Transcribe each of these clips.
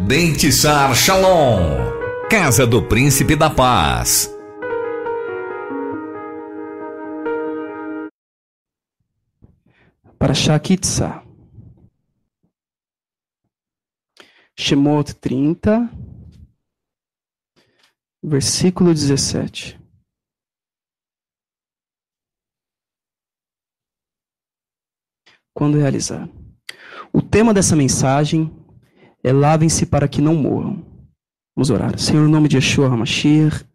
Dentisar Shalom, Casa do Príncipe da Paz. Parashá Kitzá, Shemot 30, versículo 17. Quando realizar. O tema dessa mensagem é lavem-se para que não morram. Vamos orar. Senhor, no nome de Yeshua HaMashiach,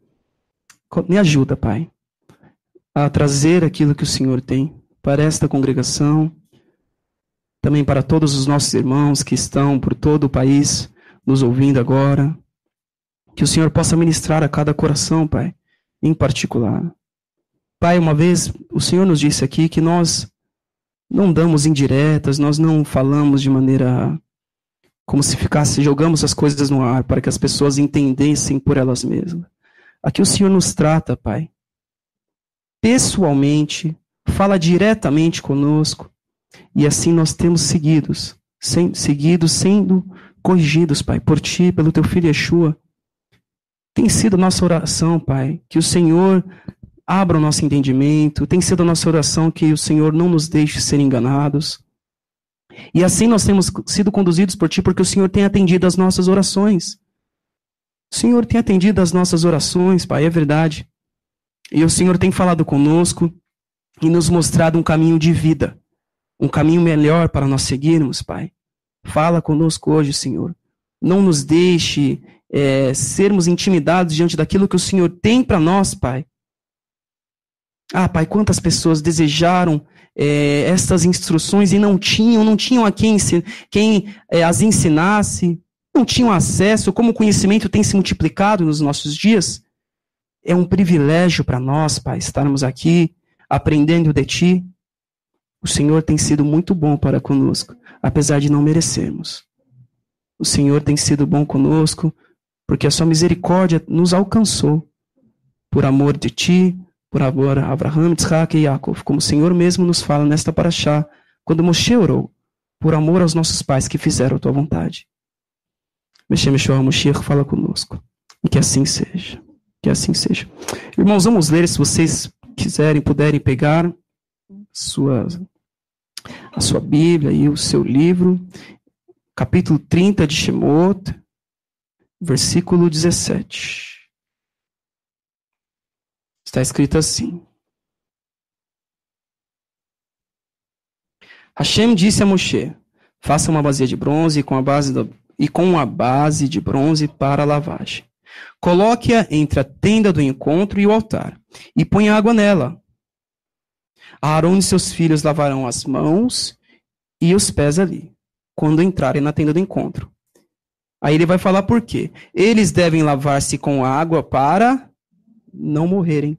me ajuda, Pai, a trazer aquilo que o Senhor tem para esta congregação, também para todos os nossos irmãos que estão por todo o país nos ouvindo agora. Que o Senhor possa ministrar a cada coração, Pai, em particular. Pai, uma vez o Senhor nos disse aqui que nós não damos indiretas, nós não falamos de maneira como se jogamos as coisas no ar para que as pessoas entendessem por elas mesmas. Aqui o Senhor nos trata, Pai, pessoalmente, fala diretamente conosco, e assim nós temos seguido sendo corrigidos, Pai, por Ti, pelo Teu Filho Yeshua. Tem sido a nossa oração, Pai, que o Senhor abra o nosso entendimento, tem sido a nossa oração que o Senhor não nos deixe ser enganados. E assim nós temos sido conduzidos por Ti, porque o Senhor tem atendido as nossas orações. O Senhor tem atendido as nossas orações, Pai, é verdade. E o Senhor tem falado conosco e nos mostrado um caminho de vida, um caminho melhor para nós seguirmos, Pai. Fala conosco hoje, Senhor. Não nos deixe sermos intimidados diante daquilo que o Senhor tem para nós, Pai. Ah, Pai, quantas pessoas desejaram estas instruções e não tinham a quem as ensinasse, não tinham acesso. Como o conhecimento tem se multiplicado nos nossos dias, é um privilégio para nós, Pai, estarmos aqui aprendendo de Ti. O Senhor tem sido muito bom para conosco, apesar de não merecermos. O Senhor tem sido bom conosco, porque a Sua misericórdia nos alcançou, por amor de Ti, por amor a Abraham, Isaac e Yaakov, como o Senhor mesmo nos fala nesta parashá, quando Moshe orou, por amor aos nossos pais que fizeram a Tua vontade. Meshem Yeshua HaMashiach, fala conosco, e que assim seja, que assim seja. Irmãos, vamos ler, se vocês quiserem, puderem pegar a sua Bíblia e o seu livro, capítulo 30 de Shemot, versículo 17. Está escrito assim: Hashem disse a Moshe: faça uma bacia de bronze com a base de bronze para a lavagem. Coloque-a entre a tenda do encontro e o altar, e ponha água nela. Aaron e seus filhos lavarão as mãos e os pés ali, quando entrarem na tenda do encontro. Aí ele vai falar por quê. Eles devem lavar-se com água para não morrerem.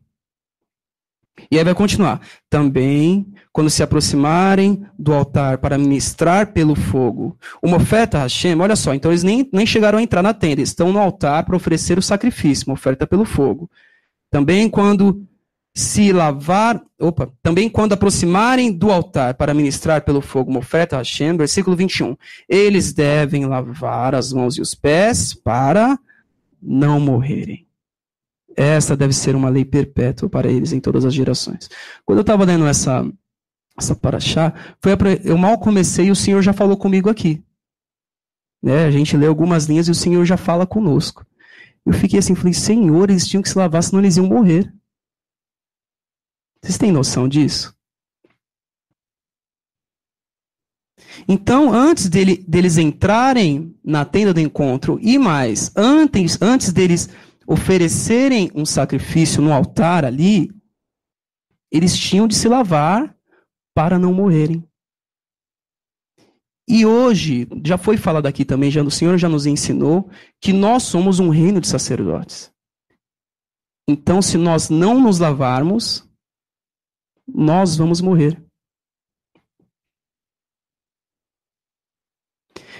E aí vai continuar. Também, quando se aproximarem do altar para ministrar pelo fogo uma oferta a Hashem, olha só, então eles nem chegaram a entrar na tenda, estão no altar para oferecer o sacrifício, uma oferta pelo fogo. Também quando aproximarem do altar para ministrar pelo fogo uma oferta a Hashem, versículo 21, eles devem lavar as mãos e os pés para não morrerem. Essa deve ser uma lei perpétua para eles em todas as gerações. Quando eu estava lendo essa parashá, eu mal comecei e o Senhor já falou comigo aqui. Né? A gente lê algumas linhas e o Senhor já fala conosco. Eu fiquei assim, falei, Senhor, eles tinham que se lavar, senão eles iam morrer. Vocês têm noção disso? Então, antes deles entrarem na tenda do encontro, e mais, antes deles oferecerem um sacrifício no altar ali, eles tinham de se lavar para não morrerem. E hoje, já foi falado aqui também, o Senhor já nos ensinou que nós somos um reino de sacerdotes. Então, se nós não nos lavarmos, nós vamos morrer.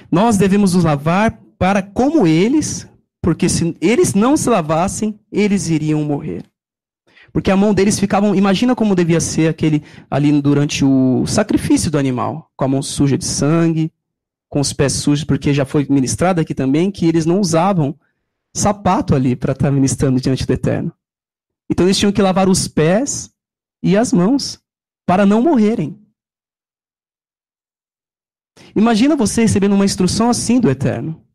Nós devemos nos lavar para como eles, porque se eles não se lavassem, eles iriam morrer. Porque a mão deles ficava, imagina como devia ser aquele ali durante o sacrifício do animal, com a mão suja de sangue, com os pés sujos, porque já foi ministrado aqui também, que eles não usavam sapato ali para estar ministrando diante do Eterno. Então eles tinham que lavar os pés e as mãos para não morrerem. Imagina você recebendo uma instrução assim do Eterno.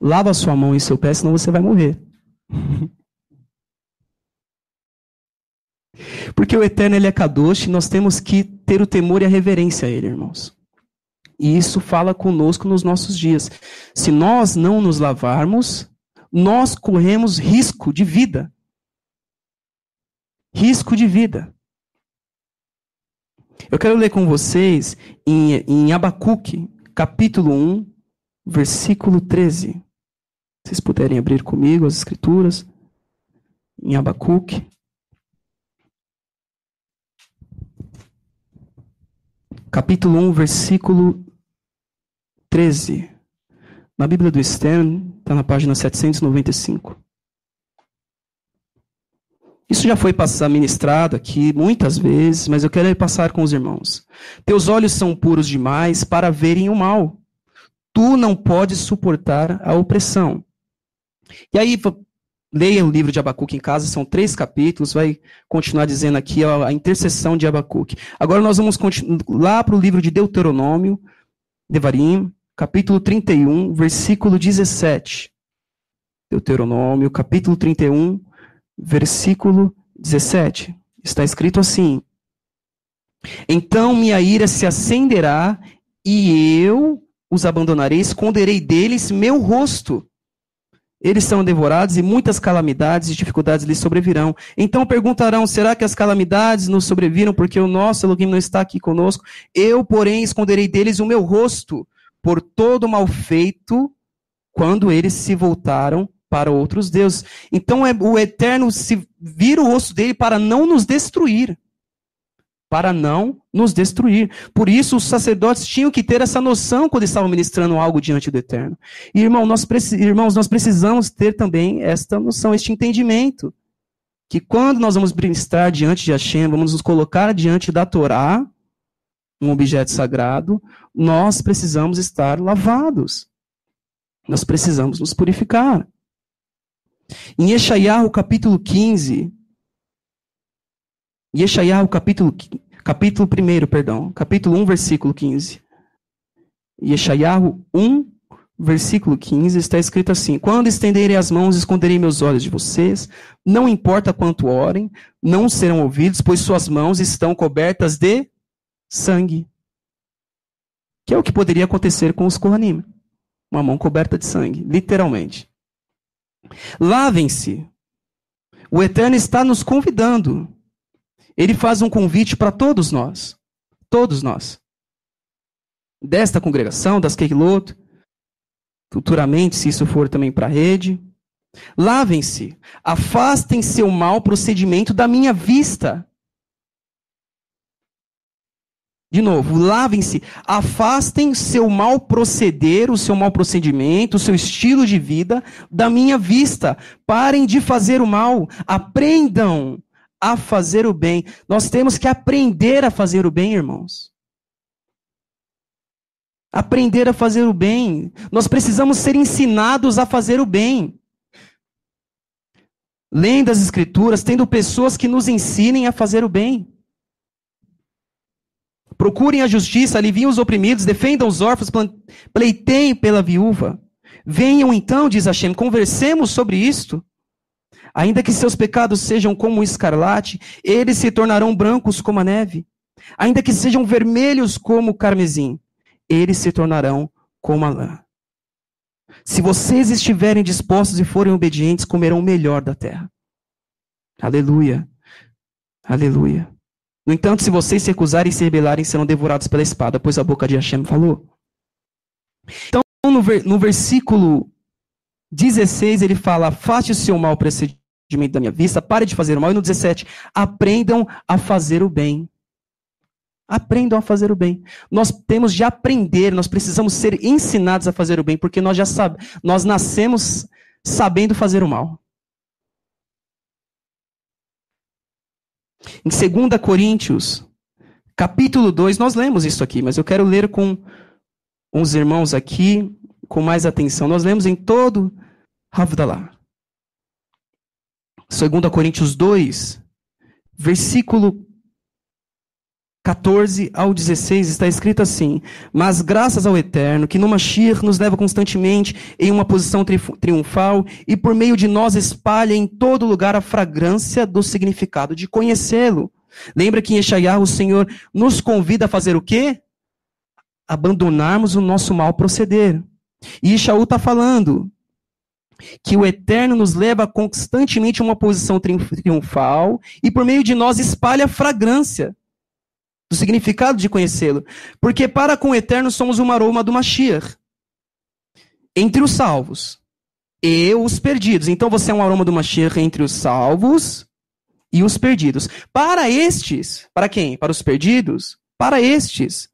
Lava a sua mão e seu pé, senão você vai morrer. Porque o Eterno, ele é Kadosh, e nós temos que ter o temor e a reverência a ele, irmãos. E isso fala conosco nos nossos dias. Se nós não nos lavarmos, nós corremos risco de vida. Risco de vida. Eu quero ler com vocês em Abacuque, capítulo 1, versículo 13. Se vocês puderem abrir comigo as escrituras. Em Abacuque. Capítulo 1, versículo 13. Na Bíblia do Stern, está na página 795. Isso já foi ministrado aqui muitas vezes, mas eu quero passar com os irmãos. Teus olhos são puros demais para verem o mal. Tu não podes suportar a opressão. E aí, leia o livro de Abacuque em casa, são 3 capítulos, vai continuar dizendo aqui a intercessão de Abacuque. Agora nós vamos lá para o livro de Deuteronômio, Devarim, capítulo 31, versículo 17. Deuteronômio, capítulo 31, versículo 17. Está escrito assim: Então minha ira se acenderá e eu os abandonarei, esconderei deles meu rosto. Eles serão devorados e muitas calamidades e dificuldades lhes sobrevirão. Então perguntarão, será que as calamidades nos sobreviram porque o nosso Elohim não está aqui conosco? Eu, porém, esconderei deles o meu rosto por todo o mal feito quando eles se voltaram para outros deuses. Então o Eterno se vira o rosto dele para não nos destruir. Para não nos destruir. Por isso os sacerdotes tinham que ter essa noção quando estavam ministrando algo diante do Eterno. E irmãos, nós precisamos ter também esta noção, este entendimento. Que quando nós vamos ministrar diante de Hashem, vamos nos colocar diante da Torá, um objeto sagrado, nós precisamos estar lavados. Nós precisamos nos purificar. Em Yeshayahu capítulo 15, Yeshayahu capítulo 1, versículo 15. Yeshayahu 1, versículo 15, está escrito assim: Quando estenderem as mãos, esconderei meus olhos de vocês, não importa quanto orem, não serão ouvidos, pois suas mãos estão cobertas de sangue. Que é o que poderia acontecer com os Kohanim. Uma mão coberta de sangue, literalmente. Lavem-se. O Eterno está nos convidando. Ele faz um convite para todos nós. Todos nós. Desta congregação, das Keilot, futuramente, se isso for também para a rede. Lavem-se. Afastem seu mau procedimento da minha vista. De novo, lavem-se, afastem seu mau proceder, o seu mau procedimento, o seu estilo de vida da minha vista. Parem de fazer o mal, aprendam a fazer o bem. Nós temos que aprender a fazer o bem, irmãos. Aprender a fazer o bem. Nós precisamos ser ensinados a fazer o bem. Lendo as Escrituras, tendo pessoas que nos ensinem a fazer o bem. Procurem a justiça, aliviem os oprimidos, defendam os órfãos, pleiteiem pela viúva. Venham então, diz Hashem, conversemos sobre isto. Ainda que seus pecados sejam como o escarlate, eles se tornarão brancos como a neve. Ainda que sejam vermelhos como o carmesim, eles se tornarão como a lã. Se vocês estiverem dispostos e forem obedientes, comerão o melhor da terra. Aleluia. Aleluia. No entanto, se vocês se recusarem e se rebelarem, serão devorados pela espada, pois a boca de Hashem falou. Então, no versículo 16, ele fala: afaste o seu mau procedimento da minha vista, pare de fazer o mal. E no 17, aprendam a fazer o bem. Aprendam a fazer o bem. Nós temos de aprender, nós precisamos ser ensinados a fazer o bem, porque nós já sabemos, nós nascemos sabendo fazer o mal. Em 2 Coríntios, capítulo 2, nós lemos isso aqui, mas eu quero ler com uns irmãos aqui com mais atenção. Nós lemos em todo Havdalah. 2 Coríntios 2, versículo 14 ao 16, está escrito assim: mas graças ao Eterno, que no Mashiach nos leva constantemente em uma posição triunfal e por meio de nós espalha em todo lugar a fragrância do significado de conhecê-lo. Lembra que em Yeshayahu o Senhor nos convida a fazer o quê? Abandonarmos o nosso mau proceder. E Yeshayahu está falando que o Eterno nos leva constantemente a uma posição triunfal e por meio de nós espalha a fragrância do significado de conhecê-lo. Porque para com o Eterno somos um aroma do Mashiach. Entre os salvos e os perdidos. Então você é um aroma do Mashiach entre os salvos e os perdidos. Para estes, para quem? Para os perdidos? Para estes,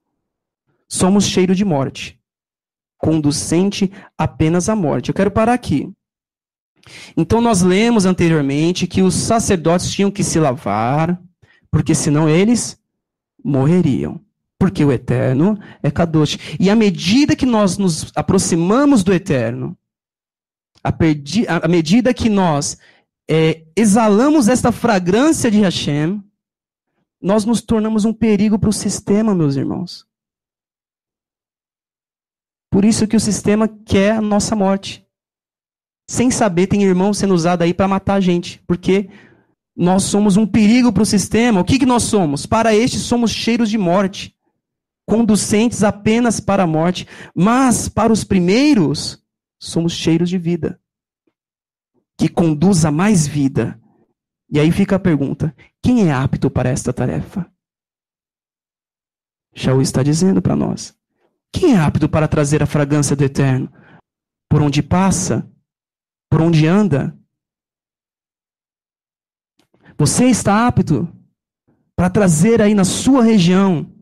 somos cheiro de morte, conducente apenas à morte. Eu quero parar aqui. Então nós lemos anteriormente que os sacerdotes tinham que se lavar, porque senão eles morreriam. Porque o Eterno é Kadosh. E à medida que nós nos aproximamos do Eterno, à medida que nós exalamos esta fragrância de Hashem, nós nos tornamos um perigo para o sistema, meus irmãos. Por isso que o sistema quer a nossa morte. Sem saber, tem irmão sendo usado aí para matar a gente. Porque nós somos um perigo para o sistema. O que nós somos? Para estes somos cheiros de morte, conducentes apenas para a morte. Mas para os primeiros, somos cheiros de vida, que conduz a mais vida. E aí fica a pergunta: quem é apto para esta tarefa? Shaul está dizendo para nós. Quem é apto para trazer a fragrância do Eterno? Por onde passa? Por onde anda? Você está apto para trazer aí na sua região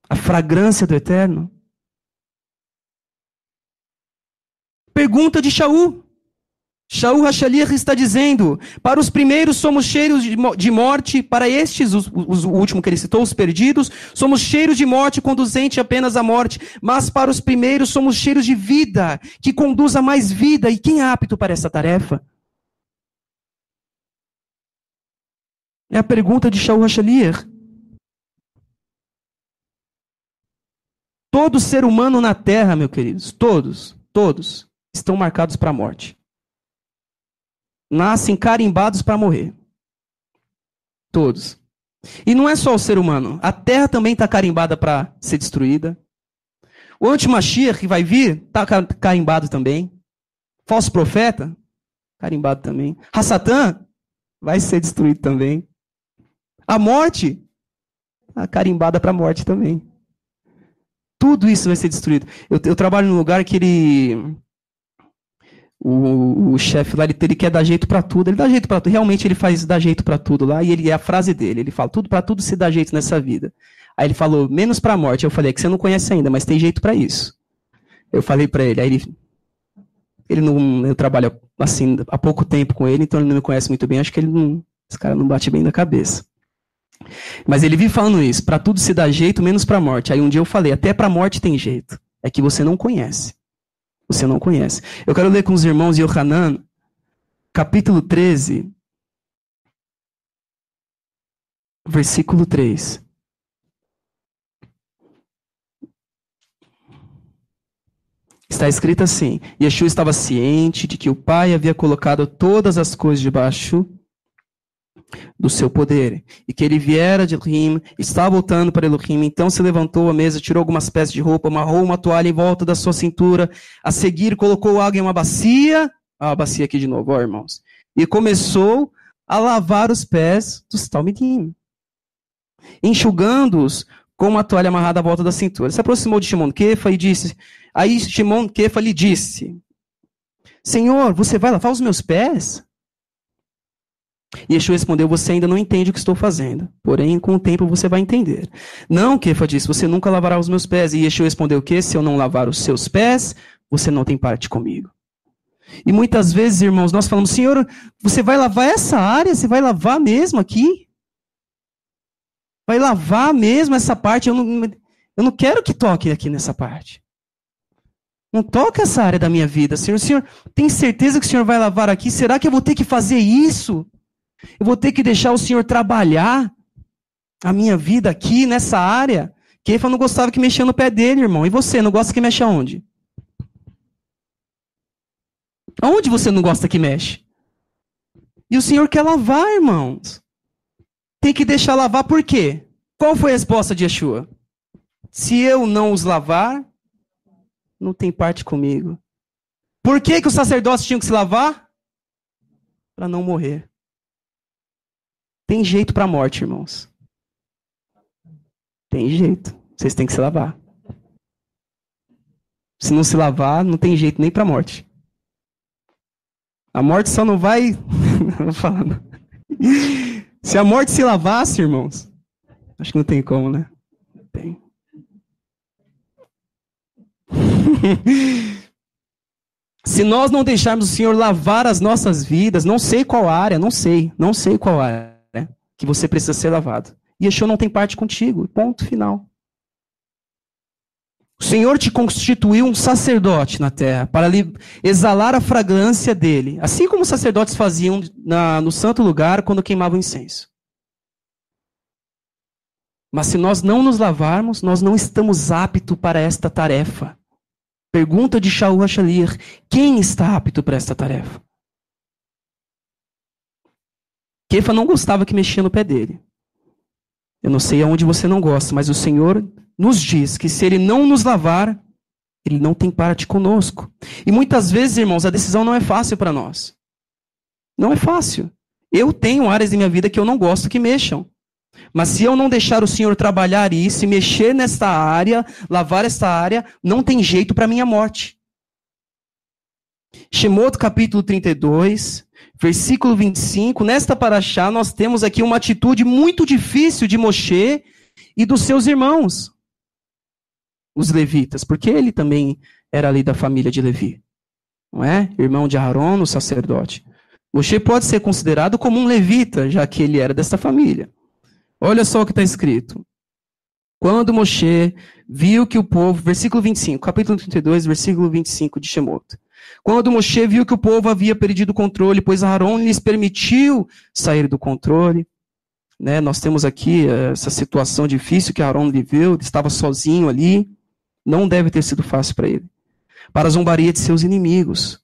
a fragrância do Eterno? Pergunta de Shaul. Shaul Hashaliach está dizendo: para os primeiros somos cheiros de morte, para estes, o último que ele citou, os perdidos, somos cheiros de morte conduzente apenas à morte, mas para os primeiros somos cheiros de vida, que conduz a mais vida. E quem é apto para essa tarefa? É a pergunta de Shaul Hashaliach. Todo ser humano na Terra, meus queridos, todos, estão marcados para a morte. Nascem carimbados para morrer. Todos. E não é só o ser humano. A terra também está carimbada para ser destruída. O anti-Mashiach que vai vir, está carimbado também. Falso profeta, carimbado também. Hassatã, vai ser destruído também. A morte, está carimbada para a morte também. Tudo isso vai ser destruído. Eu trabalho num lugar que ele... O chefe lá, ele quer dar jeito para tudo. Ele dá jeito para tudo. Realmente ele dá jeito para tudo lá. E é a frase dele. Ele fala, tudo para tudo se dá jeito nessa vida. Aí ele falou, menos para a morte. Eu falei, é que você não conhece ainda, mas tem jeito para isso. Eu falei para ele. Aí ele não... Eu trabalho assim há pouco tempo com ele, então ele não me conhece muito bem. Acho que esse cara não bate bem na cabeça. Mas ele vive falando isso. Para tudo se dá jeito, menos para a morte. Aí um dia eu falei, até para a morte tem jeito. É que você não conhece. Você não conhece. Eu quero ler com os irmãos Yohanan, capítulo 13, versículo 3. Está escrito assim: Yeshua estava ciente de que o Pai havia colocado todas as coisas debaixo do seu poder, e que ele viera de Elohim, estava voltando para Elohim, então se levantou à mesa, tirou algumas peças de roupa, amarrou uma toalha em volta da sua cintura, a seguir colocou água em uma bacia, a bacia aqui de novo, ó, irmãos, e começou a lavar os pés dos talmidim, enxugando-os com uma toalha amarrada à volta da cintura. Se aproximou de Shimon Kefa e disse, aí Shimon Kefa lhe disse, Senhor, você vai lavar os meus pés? E Yeshua respondeu, você ainda não entende o que estou fazendo, porém com o tempo você vai entender. Não, Kefa disse, você nunca lavará os meus pés. E Yeshua respondeu, que se eu não lavar os seus pés, você não tem parte comigo. E muitas vezes, irmãos, nós falamos, Senhor, você vai lavar essa área? Você vai lavar mesmo aqui? Vai lavar mesmo essa parte? Eu não quero que toque aqui nessa parte. Não toca essa área da minha vida. Senhor, tem certeza que o Senhor vai lavar aqui? Será que eu vou ter que fazer isso? Eu vou ter que deixar o Senhor trabalhar a minha vida aqui, nessa área? Kefa não gostava que mexia no pé dele, irmão. E você, não gosta que mexe aonde? Aonde você não gosta que mexe? E o Senhor quer lavar, irmãos. Tem que deixar lavar por quê? Qual foi a resposta de Yeshua? Se eu não os lavar, não tem parte comigo. Por que os sacerdotes tinham que se lavar? Para não morrer. Tem jeito para a morte, irmãos. Tem jeito. Vocês têm que se lavar. Se não se lavar, não tem jeito nem para a morte. A morte só não vai... Vou falar, não. Se a morte se lavasse, irmãos, acho que não tem como, né? Tem. Se nós não deixarmos o Senhor lavar as nossas vidas, não sei qual área, não sei qual área que você precisa ser lavado. E Yeshua não tem parte contigo, ponto final. O Senhor te constituiu um sacerdote na terra, para exalar a fragrância dele, assim como os sacerdotes faziam no santo lugar quando queimavam incenso. Mas se nós não nos lavarmos, nós não estamos aptos para esta tarefa. Pergunta de Shaul HaShalir: quem está apto para esta tarefa? Kefa não gostava que mexia no pé dele. Eu não sei aonde você não gosta, mas o Senhor nos diz que se Ele não nos lavar, Ele não tem parte conosco. E muitas vezes, irmãos, a decisão não é fácil para nós. Não é fácil. Eu tenho áreas da minha vida que eu não gosto que mexam. Mas se eu não deixar o Senhor trabalhar isso e mexer nesta área, lavar esta área, não tem jeito para a minha morte. Shemot capítulo 32, versículo 25, nesta paraxá nós temos aqui uma atitude muito difícil de Moshe e dos seus irmãos, os levitas, porque ele também era ali da família de Levi, não é? Irmão de Aaron, o sacerdote. Moshe pode ser considerado como um levita, já que ele era desta família. Olha só o que está escrito. Quando Moshe viu que o povo, versículo 25, capítulo 32, versículo 25 de Shemot. Quando Moshe viu que o povo havia perdido o controle, pois Aaron lhes permitiu sair do controle. Né? Nós temos aqui essa situação difícil que Aaron viveu, ele estava sozinho ali. Não deve ter sido fácil para ele. Para a zombaria de seus inimigos.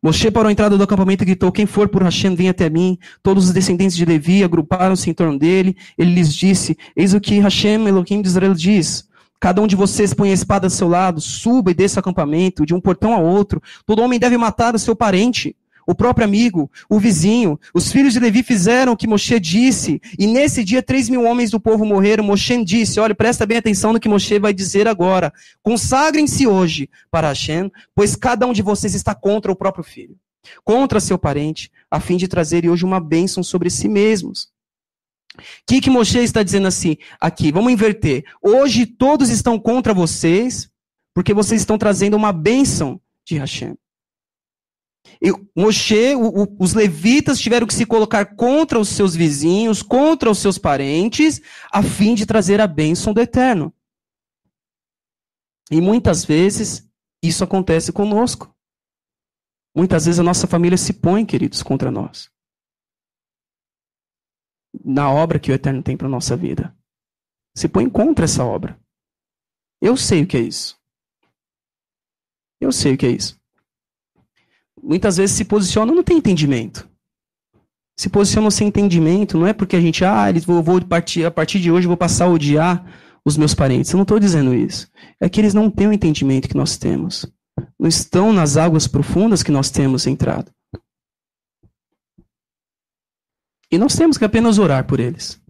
Moshe parou a entrada do acampamento e gritou: quem for por Hashem, vem até mim. Todos os descendentes de Levi agruparam-se em torno dele. Ele lhes disse: eis o que Hashem, Elohim de Israel, diz. Cada um de vocês põe a espada ao seu lado, suba e desça o acampamento, de um portão a outro. Todo homem deve matar o seu parente, o próprio amigo, o vizinho. Os filhos de Levi fizeram o que Moshe disse, e nesse dia 3.000 homens do povo morreram. Moshe disse, olha, presta bem atenção no que Moshe vai dizer agora. Consagrem-se hoje para Hashem, pois cada um de vocês está contra o próprio filho, contra seu parente, a fim de trazerem hoje uma bênção sobre si mesmos. O que Moshe está dizendo assim? Aqui, vamos inverter. Hoje todos estão contra vocês, porque vocês estão trazendo uma bênção de Hashem. E Moshe, os levitas tiveram que se colocar contra os seus vizinhos, contra os seus parentes, a fim de trazer a bênção do Eterno. E muitas vezes isso acontece conosco. Muitas vezes a nossa família se põe, queridos, contra nós. Na obra que o Eterno tem para a nossa vida. Se põe contra essa obra. Eu sei o que é isso. Eu sei o que é isso. Muitas vezes se posiciona, não tem entendimento. Se posiciona sem entendimento, não é porque a gente, a partir de hoje eu vou passar a odiar os meus parentes. Eu não estou dizendo isso. É que eles não têm o entendimento que nós temos. Não estão nas águas profundas que nós temos entrado. E nós temos que apenas orar por eles.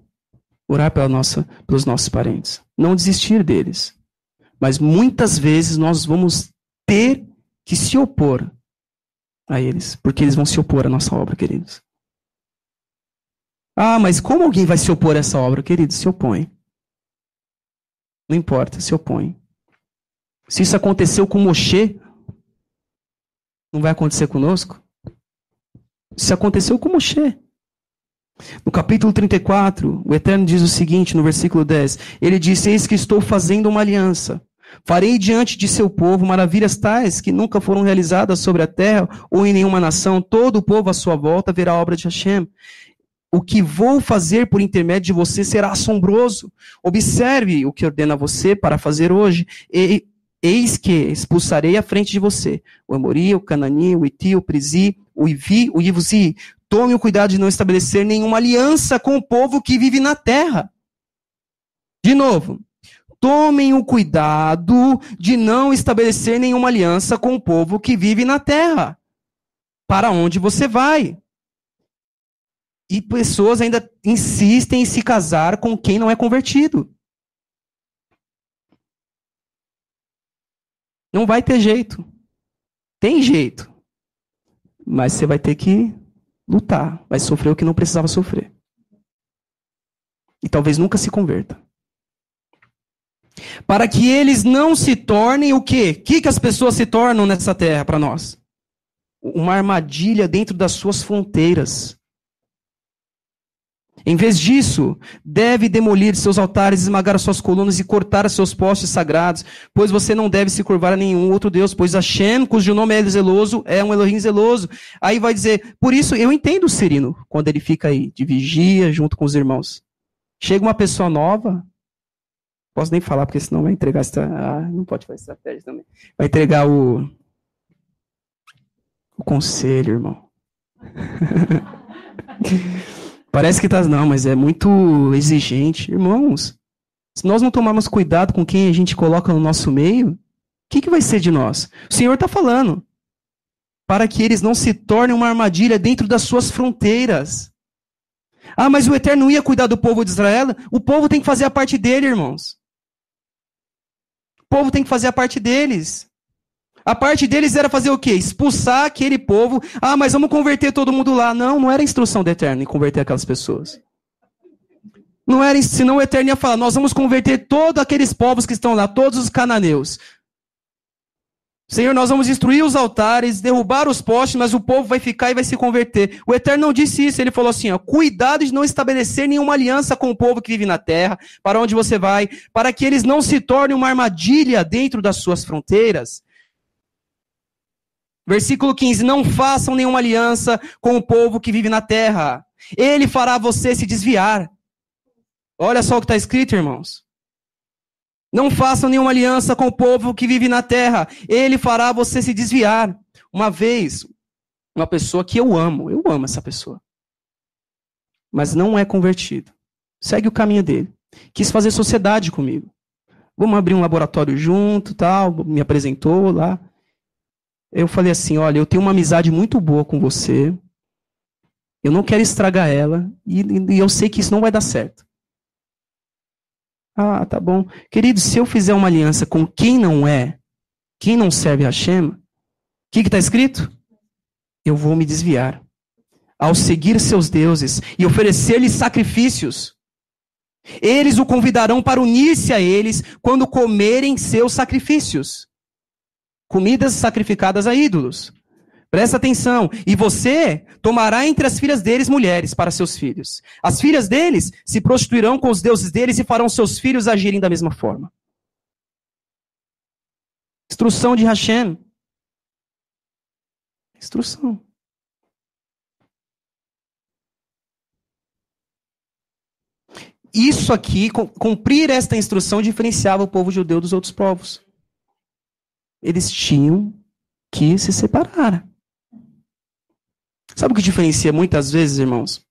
Orar pelos nossos parentes. Não desistir deles. Mas muitas vezes nós vamos ter que se opor a eles. Porque eles vão se opor à nossa obra, queridos. Ah, mas como alguém vai se opor a essa obra? Queridos, se opõe. Não importa, se opõe. Se isso aconteceu com Moshe, não vai acontecer conosco? Isso aconteceu com Moshe. No capítulo 34, o Eterno diz o seguinte, no versículo 10. Ele disse, eis que estou fazendo uma aliança Farei diante de seu povo maravilhas tais que nunca foram realizadas sobre a terra ou em nenhuma nação. Todo o povo à sua volta verá a obra de Hashem. O que vou fazer por intermédio de você será assombroso. Observe o que ordena você para fazer hoje. Eis que expulsarei à frente de você o Amori, o Canani, o Iti, o Prizi, o Ivi, o Ivuzi. Tome o cuidado de não estabelecer nenhuma aliança com o povo que vive na terra. De novo. Tomem o cuidado de não estabelecer nenhuma aliança com o povo que vive na terra. Para onde você vai? E pessoas ainda insistem em se casar com quem não é convertido. Não vai ter jeito. Tem jeito. Mas você vai ter que lutar. Vai sofrer o que não precisava sofrer. E talvez nunca se converta. Para que eles não se tornem o quê? O que as pessoas se tornam nessa terra para nós? Uma armadilha dentro das suas fronteiras. Em vez disso, deve demolir seus altares, esmagar as suas colunas e cortar os seus postes sagrados, pois você não deve se curvar a nenhum outro Deus, pois Hashem, cujo nome é zeloso, é um Elohim zeloso. Aí vai dizer, por isso eu entendo o Cirino, quando ele fica aí, de vigia, junto com os irmãos. Chega uma pessoa nova, posso nem falar, porque senão vai entregar não pode fazer estratégia também. Vai entregar o conselho, irmão. Parece que não, mas é muito exigente. Irmãos, se nós não tomarmos cuidado com quem a gente coloca no nosso meio, o que vai ser de nós? O Senhor está falando. Para que eles não se tornem uma armadilha dentro das suas fronteiras. Ah, mas o Eterno ia cuidar do povo de Israel? O povo tem que fazer a parte dele, irmãos. O povo tem que fazer a parte deles. A parte deles era fazer o quê? Expulsar aquele povo. Ah, mas vamos converter todo mundo lá. Não, não era a instrução do Eterno em converter aquelas pessoas. Não era, senão o Eterno ia falar, nós vamos converter todos aqueles povos que estão lá, todos os cananeus. Senhor, nós vamos destruir os altares, derrubar os postes, mas o povo vai ficar e vai se converter. O Eterno não disse isso, ele falou assim, ó, cuidado de não estabelecer nenhuma aliança com o povo que vive na terra, para onde você vai, para que eles não se tornem uma armadilha dentro das suas fronteiras. Versículo 15, não façam nenhuma aliança com o povo que vive na terra. Ele fará você se desviar. Olha só o que está escrito, irmãos. Não façam nenhuma aliança com o povo que vive na terra. Ele fará você se desviar. Uma vez, uma pessoa que eu amo essa pessoa. Mas não é convertido. Segue o caminho dele. Quis fazer sociedade comigo. Vamos abrir um laboratório junto, tal. Me apresentou lá. Eu falei assim, olha, eu tenho uma amizade muito boa com você, eu não quero estragar ela, e eu sei que isso não vai dar certo. Ah, tá bom. Querido, se eu fizer uma aliança com quem não serve a Hashem, o que está escrito? Eu vou me desviar. Ao seguir seus deuses e oferecer-lhes sacrifícios, eles o convidarão para unir-se a eles quando comerem seus sacrifícios. Comidas sacrificadas a ídolos. Presta atenção. E você tomará entre as filhas deles mulheres para seus filhos. As filhas deles se prostituirão com os deuses deles e farão seus filhos agirem da mesma forma. Instrução de Hashem. Instrução. Isso aqui, cumprir esta instrução, diferenciava o povo judeu dos outros povos. Eles tinham que se separar. Sabe o que diferencia muitas vezes, irmãos?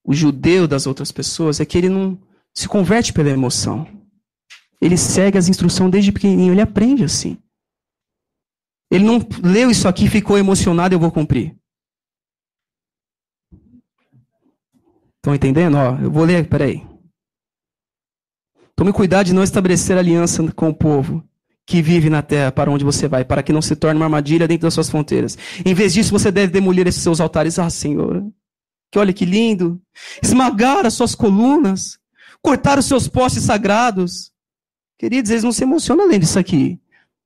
O judeu das outras pessoas é que ele não se converte pela emoção. Ele segue as instruções desde pequenininho, ele aprende assim. Ele não leu isso aqui, ficou emocionado, eu vou cumprir. Estão entendendo? Ó, eu vou ler, peraí. Tome cuidado de não estabelecer aliança com o povo que vive na terra, para onde você vai, para que não se torne uma armadilha dentro das suas fronteiras. Em vez disso, você deve demolir esses seus altares. Ah, Senhor, que olha que lindo. Esmagar as suas colunas, cortar os seus postes sagrados. Queridos, eles não se emocionam além disso aqui.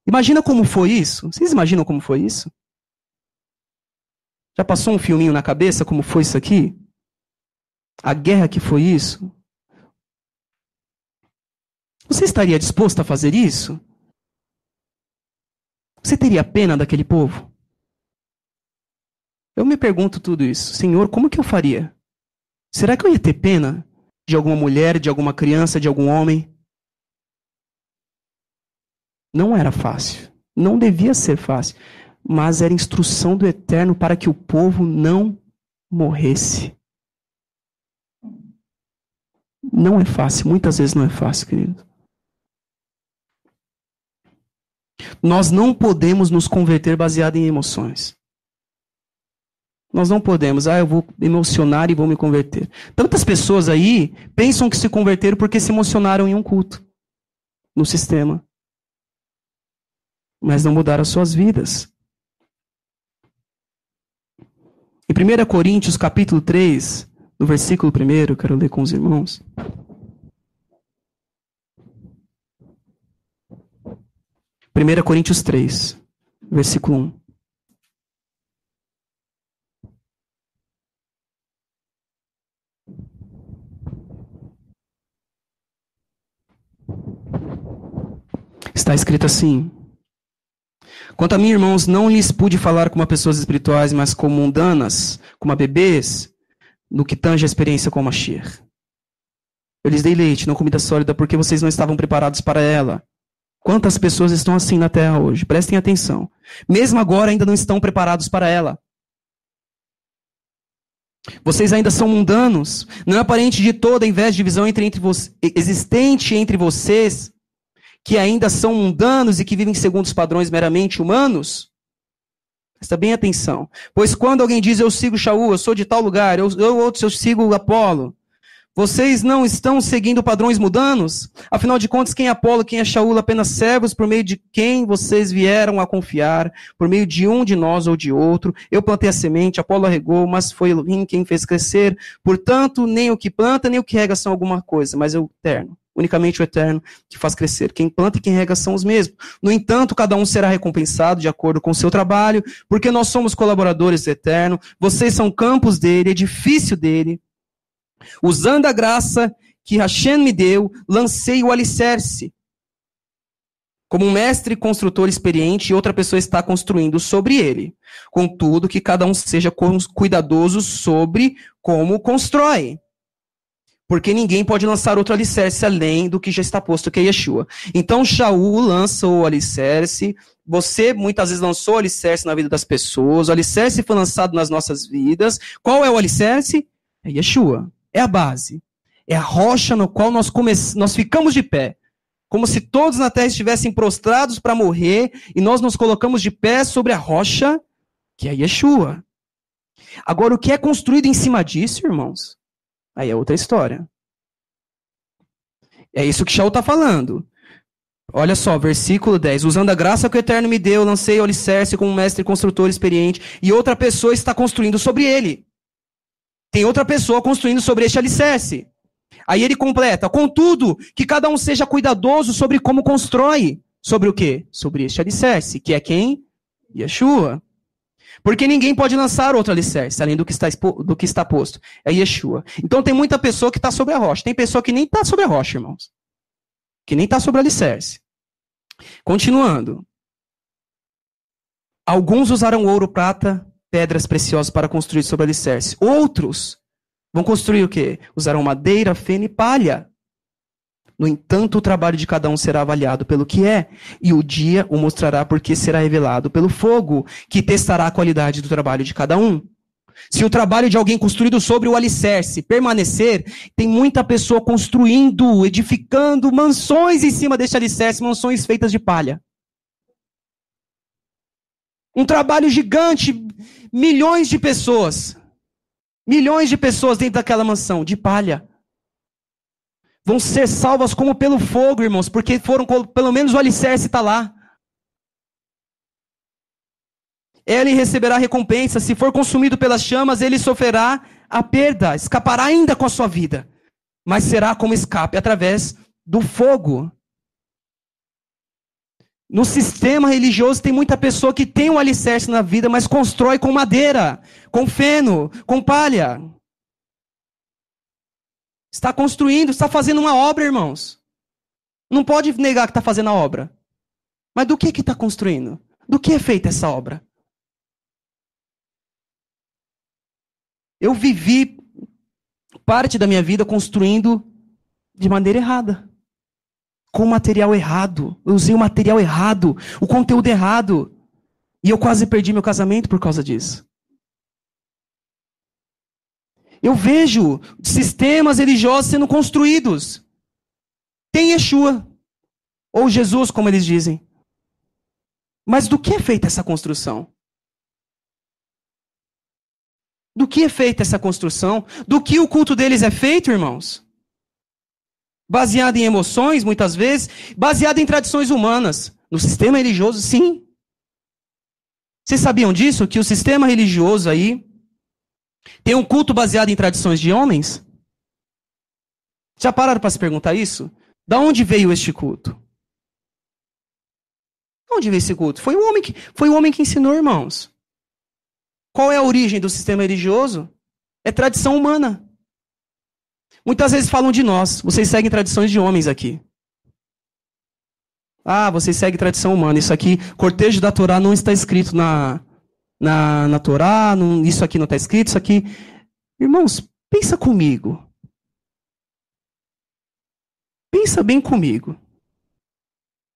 Imagina como foi isso? Vocês imaginam como foi isso? Já passou um filminho na cabeça como foi isso aqui? A guerra que foi isso? Você estaria disposto a fazer isso? Você teria pena daquele povo? Eu me pergunto tudo isso. Senhor, como que eu faria? Será que eu ia ter pena de alguma mulher, de alguma criança, de algum homem? Não era fácil. Não devia ser fácil. Mas era instrução do Eterno para que o povo não morresse. Não é fácil. Muitas vezes não é fácil, querido. Nós não podemos nos converter baseado em emoções. Nós não podemos. Eu vou emocionar e vou me converter. Tantas pessoas aí pensam que se converteram porque se emocionaram em um culto, no sistema. Mas não mudaram as suas vidas. Em 1 Coríntios, capítulo 3, no versículo 1, eu quero ler com os irmãos. 1 Coríntios 3, versículo 1. Está escrito assim: quanto a mim, irmãos, não lhes pude falar como a pessoas espirituais, mas como mundanas, como a bebês, no que tange a experiência com o Mashiach. Eu lhes dei leite, não comida sólida, porque vocês não estavam preparados para ela. Quantas pessoas estão assim na terra hoje? Prestem atenção. Mesmo agora ainda não estão preparados para ela. Vocês ainda são mundanos. Não é aparente de toda a inveja de divisão existente entre vocês, que ainda são mundanos e que vivem segundo os padrões meramente humanos? Presta bem atenção. Pois quando alguém diz, eu sigo Shaul, eu sou de tal lugar, eu sigo Apolo, vocês não estão seguindo padrões mundanos? Afinal de contas, quem é Apolo, quem é Shaul, apenas servos por meio de quem vocês vieram a confiar, por meio de um de nós ou de outro. Eu plantei a semente, Apolo regou, mas foi Elohim quem fez crescer. Portanto, nem o que planta, nem o que rega são alguma coisa, mas é o Eterno. Unicamente o Eterno que faz crescer. Quem planta e quem rega são os mesmos. No entanto, cada um será recompensado de acordo com o seu trabalho, porque nós somos colaboradores do Eterno, vocês são campos dele, edifício dele. Usando a graça que Hashem me deu, lancei o alicerce. Como um mestre construtor experiente, e outra pessoa está construindo sobre ele. Contudo, que cada um seja cuidadoso sobre como constrói. Porque ninguém pode lançar outro alicerce além do que já está posto, que é Yeshua. Então, Shaul lança o alicerce. Você muitas vezes lançou o alicerce na vida das pessoas. O alicerce foi lançado nas nossas vidas. Qual é o alicerce? É Yeshua. É a base. É a rocha no qual nós ficamos de pé. Como se todos na terra estivessem prostrados para morrer. E nós nos colocamos de pé sobre a rocha, que é Yeshua. Agora, o que é construído em cima disso, irmãos? Aí é outra história. É isso que Shaul está falando. Olha só, versículo 10. Usando a graça que o Eterno me deu, lancei o alicerce como um mestre construtor experiente, e outra pessoa está construindo sobre ele. Tem outra pessoa construindo sobre este alicerce. Aí ele completa: contudo, que cada um seja cuidadoso sobre como constrói. Sobre o quê? Sobre este alicerce, que é quem? Yeshua. Porque ninguém pode lançar outro alicerce, além do que está posto. É Yeshua. Então tem muita pessoa que está sobre a rocha. Tem pessoa que nem está sobre a rocha, irmãos. Que nem está sobre o alicerce. Continuando. Alguns usarão ouro, prata, pedras preciosas para construir sobre o alicerce. Outros vão construir o quê? Usarão madeira, feno e palha. No entanto, o trabalho de cada um será avaliado pelo que é, e o dia o mostrará porque será revelado pelo fogo, que testará a qualidade do trabalho de cada um. Se o trabalho de alguém construído sobre o alicerce permanecer, tem muita pessoa construindo, edificando mansões em cima deste alicerce, mansões feitas de palha. Um trabalho gigante, milhões de pessoas dentro daquela mansão, de palha. Vão ser salvas como pelo fogo, irmãos, porque pelo menos o alicerce está lá. Ele receberá a recompensa. Se for consumido pelas chamas, ele sofrerá a perda, escapará ainda com a sua vida, mas será como escape através do fogo. No sistema religioso tem muita pessoa que tem um alicerce na vida, mas constrói com madeira, com feno, com palha. Está construindo, está fazendo uma obra, irmãos. Não pode negar que está fazendo a obra. Mas do que está construindo? Do que é feita essa obra? Eu vivi parte da minha vida construindo de maneira errada. Com material errado. Eu usei o material errado. O conteúdo errado. E eu quase perdi meu casamento por causa disso. Eu vejo sistemas religiosos sendo construídos. Tem Yeshua. Ou Jesus, como eles dizem. Mas do que é feita essa construção? Do que é feita essa construção? Do que o culto deles é feito, irmãos? Baseado em emoções, muitas vezes. Baseado em tradições humanas. No sistema religioso, sim. Vocês sabiam disso? Que o sistema religioso aí tem um culto baseado em tradições de homens? Já pararam para se perguntar isso? Da onde veio este culto? De onde veio esse culto? Foi o homem que ensinou, irmãos. Qual é a origem do sistema religioso? É tradição humana. Muitas vezes falam de nós. Vocês seguem tradições de homens aqui. Ah, vocês seguem tradição humana. Isso aqui, cortejo da Torá não está escrito na Torá. Não, isso aqui não está escrito. Isso aqui... Irmãos, pensa comigo. Pensa bem comigo.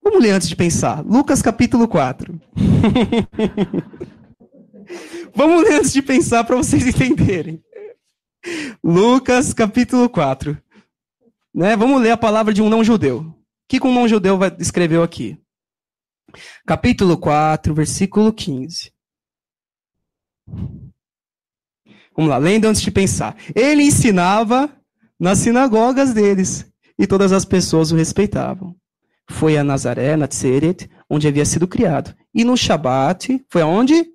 Vamos ler antes de pensar. Lucas capítulo 4. Vamos ler antes de pensar para vocês entenderem. Lucas capítulo 4. Né? Vamos ler a palavra de um não-judeu. O que um não-judeu escreveu aqui? Capítulo 4, versículo 15. Vamos lá, lendo antes de pensar. Ele ensinava nas sinagogas deles, e todas as pessoas o respeitavam. Foi a Nazaré, Natseret, onde havia sido criado. E no Shabat, foi aonde?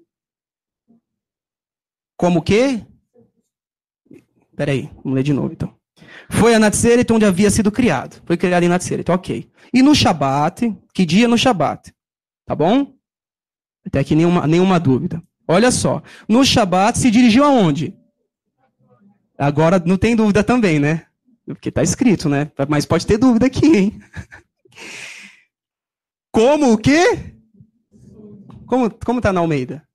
Como que? Peraí, vamos ler de novo então. Foi a Natseret, onde havia sido criado. Foi criado em Natseret, ok. E no Shabat, que dia no Shabat? Tá bom? Até aqui nenhuma dúvida. Olha só, no Shabat se dirigiu aonde? Agora não tem dúvida também, né? Porque está escrito, né? Mas pode ter dúvida aqui, hein? Como o quê? Como está na Almeida?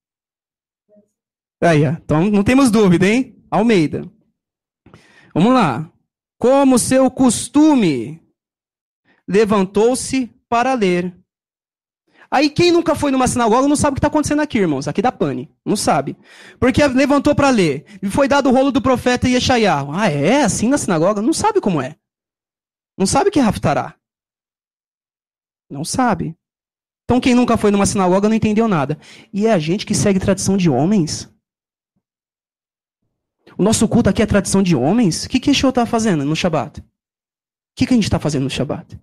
Aí, ó. Então não temos dúvida, hein? Almeida. Vamos lá. Como seu costume, levantou-se para ler. Aí quem nunca foi numa sinagoga não sabe o que está acontecendo aqui, irmãos. Aqui dá pane. Não sabe. Porque levantou para ler. E foi dado o rolo do profeta Yeshayahu. Ah, é? Assim na sinagoga? Não sabe como é. Não sabe o que é Haftará. Não sabe. Então quem nunca foi numa sinagoga não entendeu nada. E é a gente que segue tradição de homens. O nosso culto aqui é tradição de homens. O que Yeshua está fazendo no Shabat? O que a gente está fazendo no Shabat?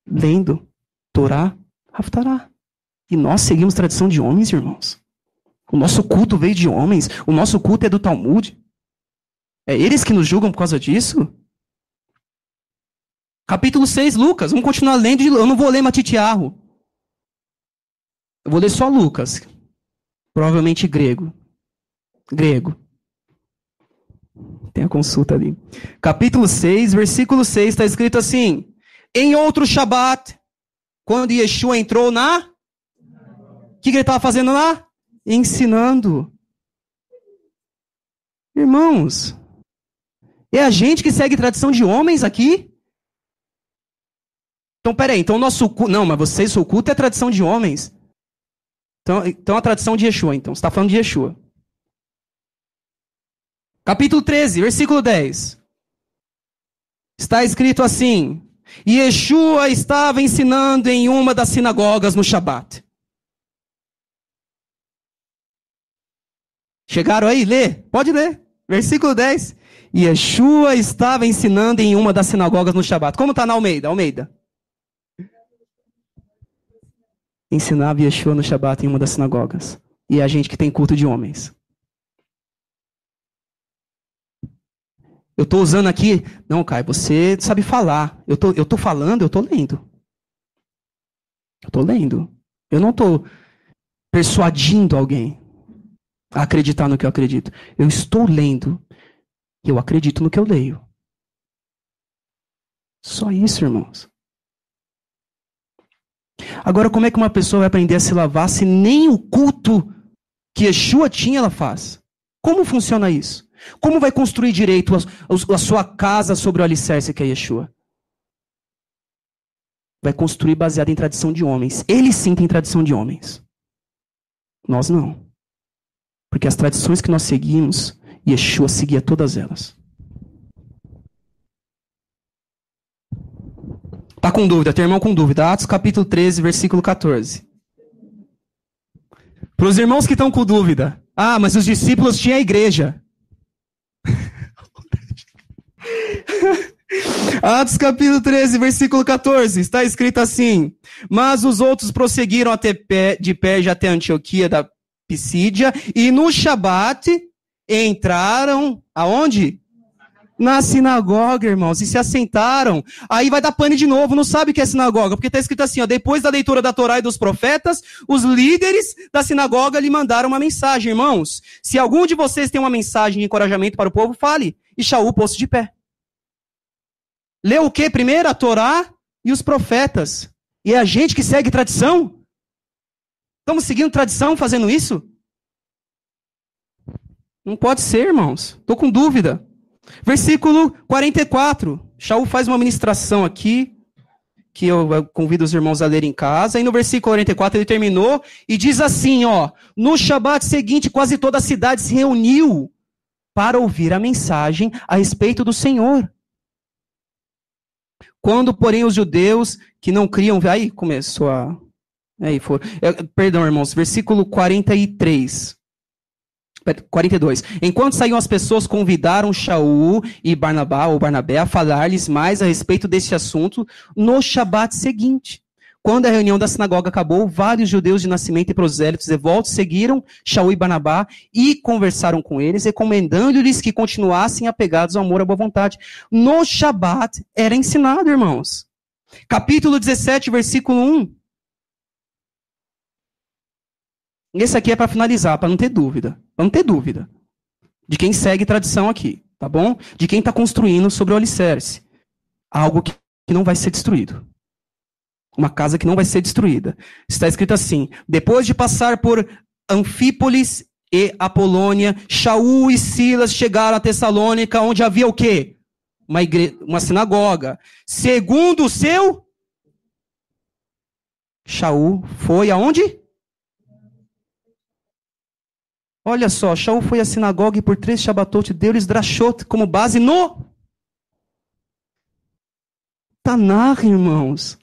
Lendo Torá, Haftará. E nós seguimos tradição de homens, irmãos. O nosso culto veio de homens. O nosso culto é do Talmud. É eles que nos julgam por causa disso? Capítulo 6, Lucas. Vamos continuar lendo. Eu não vou ler Matitiarro. Eu vou ler só Lucas. Provavelmente grego. Tem a consulta ali. Capítulo 6, versículo 6, está escrito assim. Em outro Shabat, quando Yeshua entrou na... O que ele estava fazendo lá? Ensinando. Irmãos, é a gente que segue tradição de homens aqui? Então, peraí, então o nosso culto... Não, mas vocês, o culto é tradição de homens. Então a tradição de Yeshua, então. Você está falando de Yeshua. Capítulo 13, versículo 10. Está escrito assim. E Yeshua estava ensinando em uma das sinagogas no Shabat. Chegaram aí? Lê? Pode ler. Versículo 10. E Yeshua estava ensinando em uma das sinagogas no Shabat. Como está na Almeida? Ensinava Yeshua no Shabat em uma das sinagogas. E é a gente que tem culto de homens. Eu estou usando aqui... Não, Caio, você sabe falar. Eu tô falando, eu estou lendo. Eu estou lendo. Eu não estou persuadindo alguém a acreditar no que eu acredito. Eu estou lendo. E eu acredito no que eu leio. Só isso, irmãos. Agora, como é que uma pessoa vai aprender a se lavar se nem o culto que Yeshua tinha ela faz? Como funciona isso? Como vai construir direito a sua casa sobre o alicerce que é Yeshua? Vai construir baseado em tradição de homens. Eles sim têm tradição de homens. Nós não. Porque as tradições que nós seguimos, Yeshua seguia todas elas. Tá com dúvida? Tem irmão com dúvida? Atos capítulo 13, versículo 14. Para os irmãos que estão com dúvida. Ah, mas os discípulos tinham a igreja. Atos capítulo 13, versículo 14. Está escrito assim: mas os outros prosseguiram de Perge até Antioquia da Pisídia, e no Shabat entraram, aonde? Na sinagoga, irmãos, e se assentaram. Aí vai dar pane de novo, não sabe o que é sinagoga, porque está escrito assim, ó, depois da leitura da Torá e dos profetas, os líderes da sinagoga lhe mandaram uma mensagem. Irmãos, se algum de vocês tem uma mensagem de encorajamento para o povo, fale. E Shaul pôs-se de pé. Leu o que primeiro? A Torá e os profetas. E é a gente que segue tradição? Estamos seguindo tradição fazendo isso? Não pode ser, irmãos. Estou com dúvida. Versículo 44. Shaul faz uma ministração aqui, que eu convido os irmãos a ler em casa. E no versículo 44 ele terminou e diz assim, ó: no Shabat seguinte quase toda a cidade se reuniu para ouvir a mensagem a respeito do Senhor. Quando, porém, os judeus que não criam... Aí começou a... Aí foi... Perdão, irmãos. Versículo 43. 42. Enquanto saíam as pessoas, convidaram Shaul e Barnabé a falar-lhes mais a respeito desse assunto no Shabat seguinte. Quando a reunião da sinagoga acabou, vários judeus de nascimento e prosélitos devotos seguiram Shaul e Barnabá e conversaram com eles, recomendando-lhes que continuassem apegados ao amor à boa vontade. No Shabat era ensinado, irmãos. Capítulo 17, versículo 1. Esse aqui é para finalizar, para não ter dúvida. Para não ter dúvida de quem segue tradição aqui, tá bom? De quem está construindo sobre o alicerce. Algo que não vai ser destruído. Uma casa que não vai ser destruída. Está escrito assim: depois de passar por Anfípolis e Apolônia, Shaul e Silas chegaram a Tessalônica, onde havia o quê? Uma sinagoga. Segundo o seu... Shaul foi aonde? Olha só, Shaul foi à sinagoga e por 3 Shabatot deu-lhes drachot como base no Tanar, irmãos.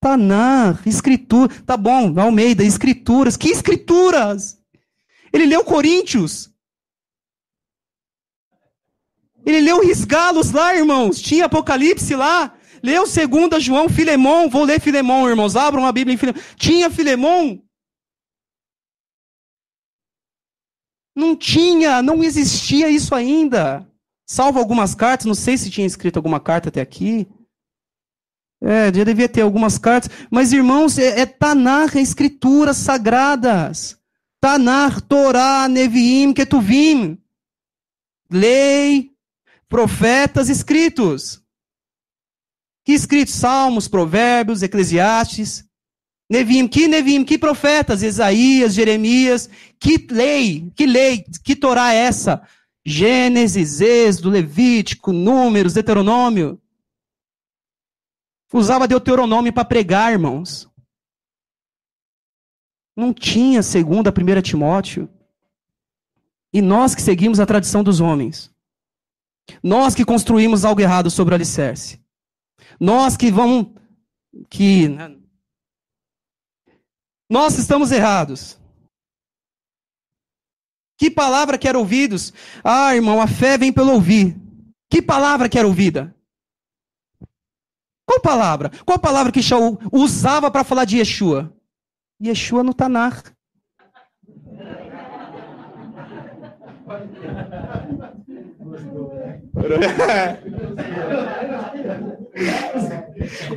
Tanar, escritura. Tá bom, Almeida, escrituras. Que escrituras? Ele leu Coríntios. Ele leu Risgalos lá, irmãos. Tinha Apocalipse lá. Leu 2 João, Filemão. Vou ler Filemão, irmãos. Abram a Bíblia em Filemão. Tinha Filemão. Não existia isso ainda. Salvo algumas cartas, não sei se tinha escrito alguma carta até aqui. Já devia ter algumas cartas. Mas, irmãos, Tanar, escrituras sagradas. Tanar, Torá, Neviim, Ketuvim. Lei, profetas escritos. Que escritos? Salmos, Provérbios, Eclesiastes. Neviim, que profetas? Isaías, Jeremias. Que lei, que Torá é essa? Gênesis, Êxodo, Levítico, Números, Deuteronômio. Usava Deuteronômio para pregar, irmãos. Não tinha 2ª, 1 Timóteo. E nós que seguimos a tradição dos homens. Nós que construímos algo errado sobre o alicerce. Nós que vamos... Nós estamos errados. Que palavra quer ouvidos? Ah, irmão, a fé vem pelo ouvir. Que palavra quer ouvida? Qual palavra? Qual palavra que Shaul usava para falar de Yeshua? Yeshua no Tanar.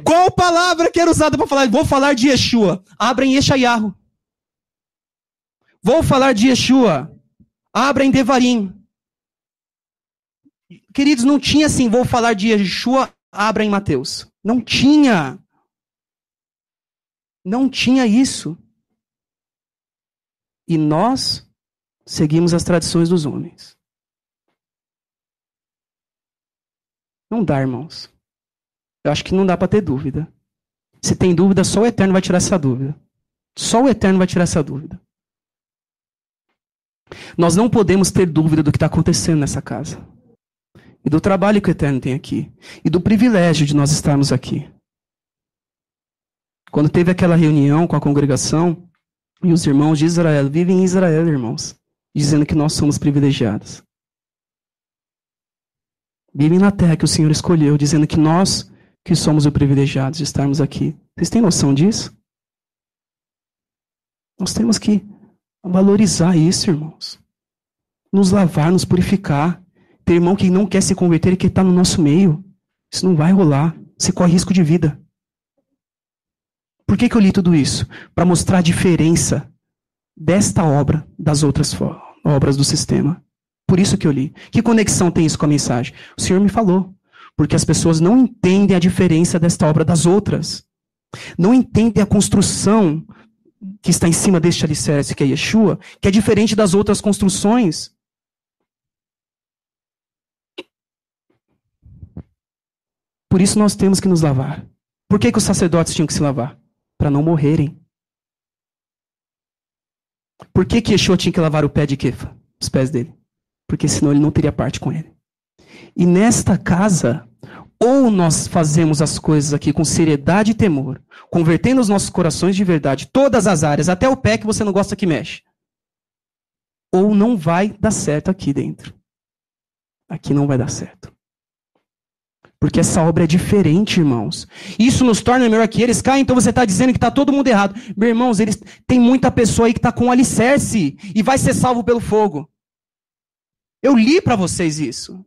Qual palavra que era usada para falar? Vou falar de Yeshua. Abrem Yeshayahu. Vou falar de Yeshua. Abrem Devarim. Queridos, não tinha assim, vou falar de Yeshua, abra em Mateus. Não tinha. Não tinha isso. E nós seguimos as tradições dos homens. Não dá, irmãos. Eu acho que não dá para ter dúvida. Se tem dúvida, só o Eterno vai tirar essa dúvida. Só o Eterno vai tirar essa dúvida. Nós não podemos ter dúvida do que está acontecendo nessa casa. E do trabalho que o Eterno tem aqui. E do privilégio de nós estarmos aqui. Quando teve aquela reunião com a congregação, e os irmãos de Israel vivem em Israel, irmãos, dizendo que nós somos privilegiados. Vivem na terra que o Senhor escolheu, dizendo que nós que somos os privilegiados de estarmos aqui. Vocês têm noção disso? Nós temos que valorizar isso, irmãos. Nos lavar, nos purificar. Tem irmão que não quer se converter e que está no nosso meio. Isso não vai rolar. Você corre risco de vida. Por que eu li tudo isso? Para mostrar a diferença desta obra das outras obras do sistema. Por isso que eu li. Que conexão tem isso com a mensagem? O Senhor me falou. Porque as pessoas não entendem a diferença desta obra das outras. Não entendem a construção que está em cima deste alicerce, que é Yeshua, que é diferente das outras construções. Por isso nós temos que nos lavar. Por que os sacerdotes tinham que se lavar? Para não morrerem. Por que Yeshua tinha que lavar o pé de Kefa? Os pés dele? Porque senão ele não teria parte com ele. E nesta casa, ou nós fazemos as coisas aqui com seriedade e temor, convertendo os nossos corações de verdade, todas as áreas, até o pé que você não gosta que mexe. Ou não vai dar certo aqui dentro. Aqui não vai dar certo. Porque essa obra é diferente, irmãos. Isso nos torna melhor que eles. Então você está dizendo que está todo mundo errado. Meus irmãos, tem muita pessoa aí que está com alicerce e vai ser salvo pelo fogo. Eu li para vocês isso.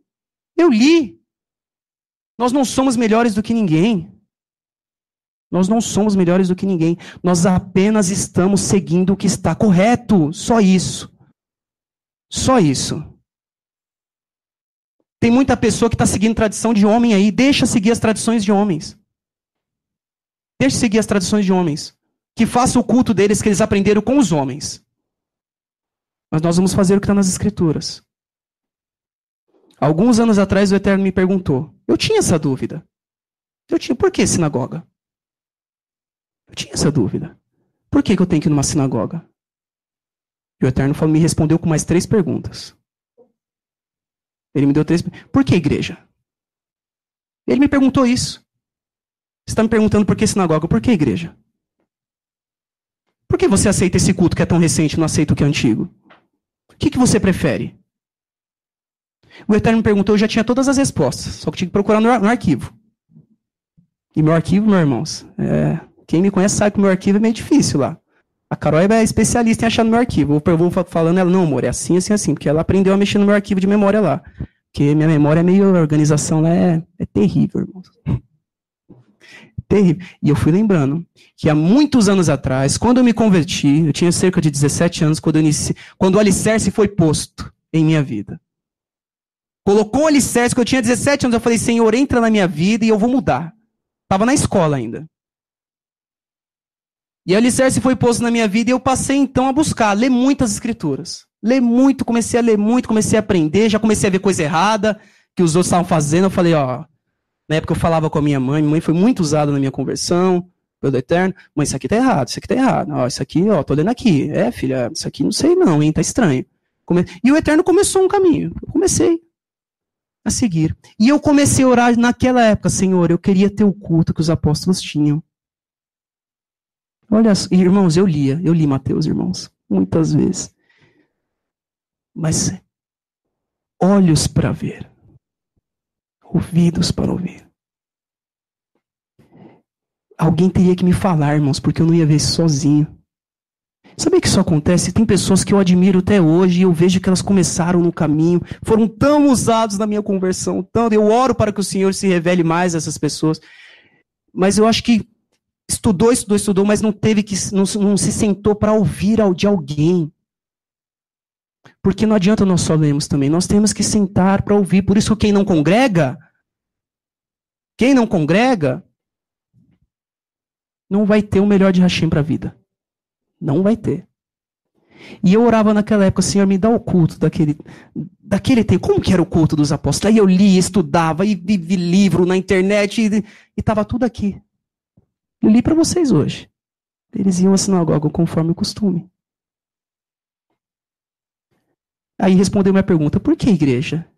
Eu li. Nós não somos melhores do que ninguém. Nós não somos melhores do que ninguém. Nós apenas estamos seguindo o que está correto. Só isso. Só isso. Tem muita pessoa que está seguindo tradição de homem aí. Deixa seguir as tradições de homens. Deixa seguir as tradições de homens. Que faça o culto deles que eles aprenderam com os homens. Mas nós vamos fazer o que está nas Escrituras. Alguns anos atrás o Eterno me perguntou. Eu tinha essa dúvida. Por que sinagoga? Eu tinha essa dúvida. Por que eu tenho que ir numa sinagoga? E o Eterno me respondeu com mais 3 perguntas. Ele me deu 3. Por que igreja? Ele me perguntou isso. Você está me perguntando por que sinagoga? Por que igreja? Por que você aceita esse culto que é tão recente e não aceita o que é antigo? O que você prefere? O Eterno me perguntou, eu já tinha todas as respostas, só que tinha que procurar no arquivo. E meu arquivo, meus irmãos, quem me conhece sabe que o meu arquivo é meio difícil lá. A Carol é especialista em achar no meu arquivo. Eu vou falando ela, não, amor, é assim, assim, assim, porque ela aprendeu a mexer no meu arquivo de memória lá. Porque minha memória é meio, a organização lá é terrível, irmãos. Terrível. E eu fui lembrando que há muitos anos atrás, quando eu me converti, eu tinha cerca de 17 anos, quando o alicerce foi posto em minha vida. Colocou o alicerce, quando eu tinha 17 anos, eu falei, Senhor, entra na minha vida e eu vou mudar. Estava na escola ainda. E o alicerce foi posto na minha vida e eu passei então a buscar, ler muitas escrituras. Ler muito, comecei a ler muito, comecei a aprender, já comecei a ver coisa errada que os outros estavam fazendo. Eu falei, na época eu falava com a minha mãe foi muito usada na minha conversão, pelo Eterno. Mãe, isso aqui tá errado, isso aqui tá errado. Isso aqui, tô lendo aqui. Filha, isso aqui não sei não, hein, tá estranho. E o Eterno começou um caminho. Eu comecei a seguir. E eu comecei a orar naquela época, Senhor, eu queria ter o culto que os apóstolos tinham. Olha, irmãos, eu li Mateus, irmãos, muitas vezes. Mas olhos para ver, ouvidos para ouvir. Alguém teria que me falar, irmãos, porque eu não ia ver isso sozinho. Sabe que isso acontece? Tem pessoas que eu admiro até hoje e eu vejo que elas começaram no caminho, foram tão usados na minha conversão, eu oro para que o Senhor se revele mais a essas pessoas. Mas eu acho que estudou, mas não se sentou para ouvir de alguém. Porque não adianta nós só lermos também, nós temos que sentar para ouvir. Por isso quem não congrega, Quem não congrega, não vai ter o melhor de Hashem para a vida. Não vai ter. E eu orava naquela época, Senhor, me dá o culto daquele tempo. Como que era o culto dos apóstolos? Aí eu li, estudava, e vi livro na internet, e estava tudo aqui. Eu li para vocês hoje. Eles iam à sinagoga conforme o costume. Aí respondeu minha pergunta, por que igreja?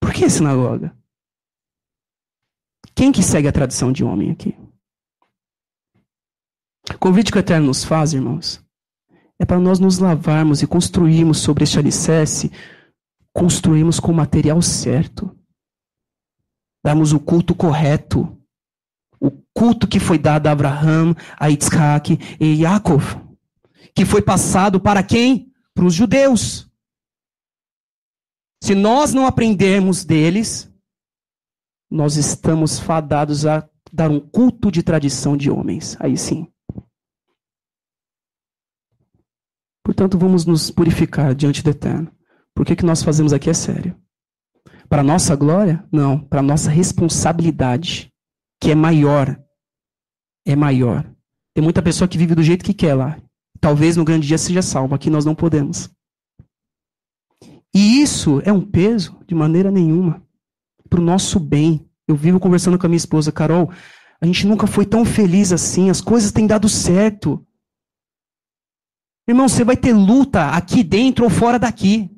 Por que sinagoga? Quem que segue a tradição de homem aqui? O convite que o Eterno nos faz, irmãos, é para nós nos lavarmos e construirmos sobre este alicerce, construirmos com o material certo. Darmos o culto correto. O culto que foi dado a Abraham, a Isaac e Yaakov. Que foi passado para quem? Para os judeus. Se nós não aprendermos deles, nós estamos fadados a dar um culto de tradição de homens. Aí sim. Portanto, vamos nos purificar diante do Eterno. Porque o que nós fazemos aqui é sério. Para a nossa glória? Não. Para a nossa responsabilidade, que é maior. É maior. Tem muita pessoa que vive do jeito que quer lá. Talvez no grande dia seja salvo. Aqui nós não podemos. E isso é um peso? De maneira nenhuma. Para o nosso bem. Eu vivo conversando com a minha esposa, Carol, a gente nunca foi tão feliz assim. As coisas têm dado certo. Irmão, você vai ter luta aqui dentro ou fora daqui.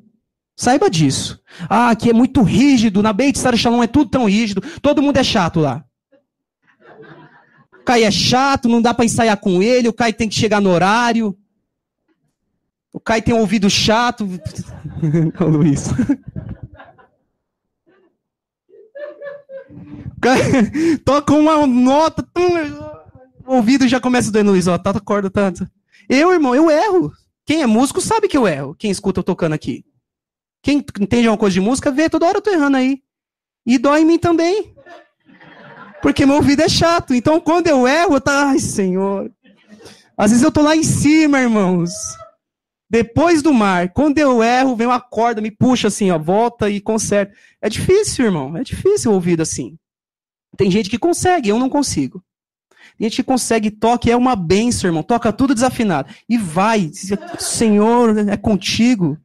Saiba disso. Ah, aqui é muito rígido. Na Beit Sara Shalom é tudo tão rígido. Todo mundo é chato lá. O Caio é chato, não dá para ensaiar com ele. O Caio tem que chegar no horário. O Caio tem um ouvido chato. Não, Luiz. O Caio toca uma nota. O ouvido já começa doendo, Luiz. Ó, tá a corda tanto. Eu, irmão, eu erro. Quem é músico sabe que eu erro. Quem escuta eu tocando aqui. Quem entende uma coisa de música, vê, toda hora eu tô errando aí. E dói em mim também. Porque meu ouvido é chato. Então, quando eu erro, eu tô... Ai, Senhor. Às vezes eu tô lá em cima, irmãos. Depois do mar. Quando eu erro, vem uma corda, me puxa assim, ó, volta e conserta. É difícil, irmão. É difícil o ouvido assim. Tem gente que consegue, eu não consigo. Tem gente que consegue, toca, é uma bênção, irmão. Toca tudo desafinado. E vai. Senhor, é contigo.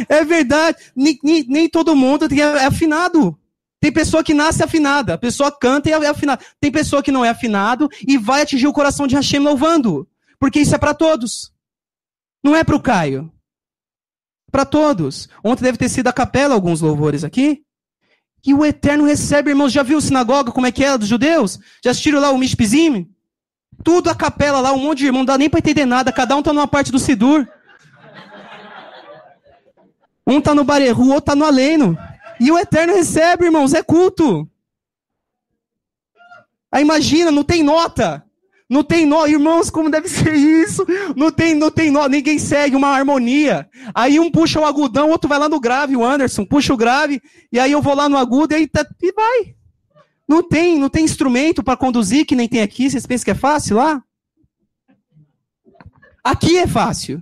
É verdade. Nem todo mundo é afinado. Tem pessoa que nasce afinada. A pessoa canta e é afinada. Tem pessoa que não é afinado e vai atingir o coração de Hashem louvando. Porque isso é para todos. Não é para o Caio. Para todos. Ontem deve ter sido a capela, alguns louvores aqui. E o Eterno recebe, irmãos. Já viu a sinagoga, como é que é dos judeus? Já assistiram lá o Mishpizim? Tudo a capela lá, um monte de irmão. Não dá nem para entender nada. Cada um tá numa parte do Sidur. Um tá no Barehu, outro tá no Aleno. E o Eterno recebe, irmãos. É culto. Aí imagina, não tem nota. Não tem nó, irmãos, como deve ser isso? Não tem nó, ninguém segue uma harmonia. Aí um puxa o agudão, o outro vai lá no grave, o Anderson puxa o grave, e aí eu vou lá no agudo e vai. Não tem instrumento para conduzir, que nem tem aqui. Vocês pensam que é fácil lá? Aqui é fácil.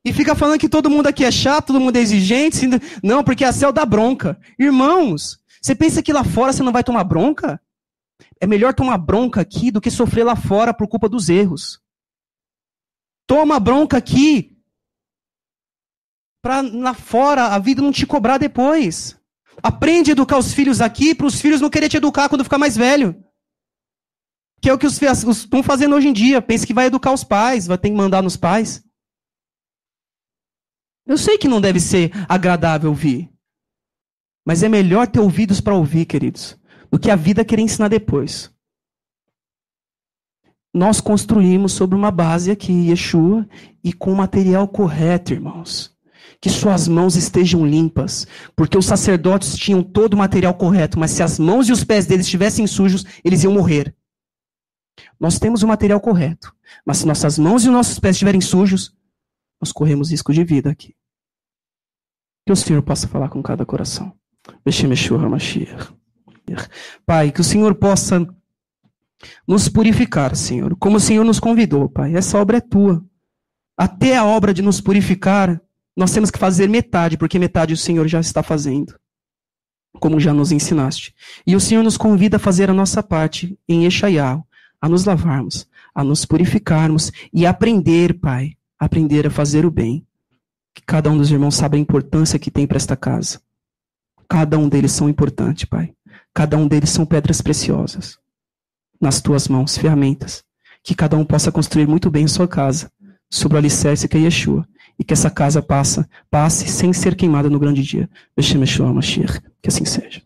E fica falando que todo mundo aqui é chato, todo mundo é exigente. Não, porque a céu dá bronca. Irmãos, você pensa que lá fora você não vai tomar bronca? É melhor tomar bronca aqui do que sofrer lá fora por culpa dos erros. Toma bronca aqui para lá fora a vida não te cobrar depois. Aprende a educar os filhos aqui para os filhos não querer te educar quando ficar mais velho. Que é o que os filhos estão fazendo hoje em dia. Pensa que vai educar os pais, vai ter que mandar nos pais. Eu sei que não deve ser agradável ouvir. Mas é melhor ter ouvidos para ouvir, queridos, do que a vida querer ensinar depois. Nós construímos sobre uma base aqui, Yeshua, e com o material correto, irmãos. Que suas mãos estejam limpas, porque os sacerdotes tinham todo o material correto, mas se as mãos e os pés deles estivessem sujos, eles iam morrer. Nós temos o material correto, mas se nossas mãos e os nossos pés estiverem sujos, nós corremos risco de vida aqui. Que o Senhor possa falar com cada coração. Yeshua HaMashiach. Pai, que o Senhor possa nos purificar, Senhor, como o Senhor nos convidou, Pai. Essa obra é tua. Até a obra de nos purificar, nós temos que fazer metade, porque metade o Senhor já está fazendo. como já nos ensinaste. E o Senhor nos convida a fazer a nossa parte em Yeshayahu, a nos lavarmos, a nos purificarmos e aprender, Pai, aprender a fazer o bem. Que cada um dos irmãos sabe a importância que tem para esta casa. Cada um deles são importantes, Pai. Cada um deles são pedras preciosas. Nas tuas mãos, ferramentas. Que cada um possa construir muito bem a sua casa, sobre o alicerce que é Yeshua. E que essa casa passe sem ser queimada no grande dia. Beshem Yeshua Mashiach. Que assim seja.